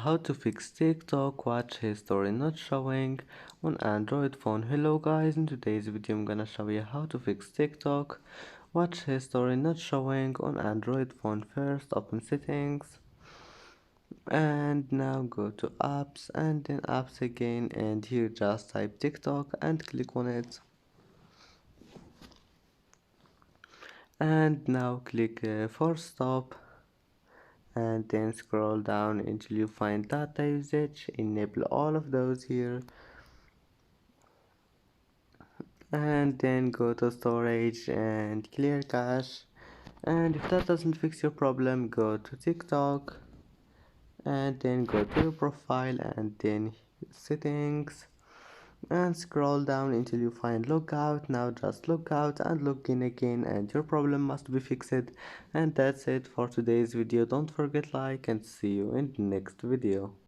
How to fix TikTok watch history not showing on Android phone. Hello guys, in today's video I'm gonna show you how to fix TikTok watch history not showing on Android phone. First open settings and now go to apps and then apps again, and here just type TikTok and click on it, and now click force stop and then scroll down until you find data usage. Enable all of those here and then go to storage and clear cache. And if that doesn't fix your problem, go to TikTok and then go to your profile and then settings and scroll down until you find logout. Now just log out and log in again and your problem must be fixed. And that's it for today's video. Don't forget like and see you in the next video.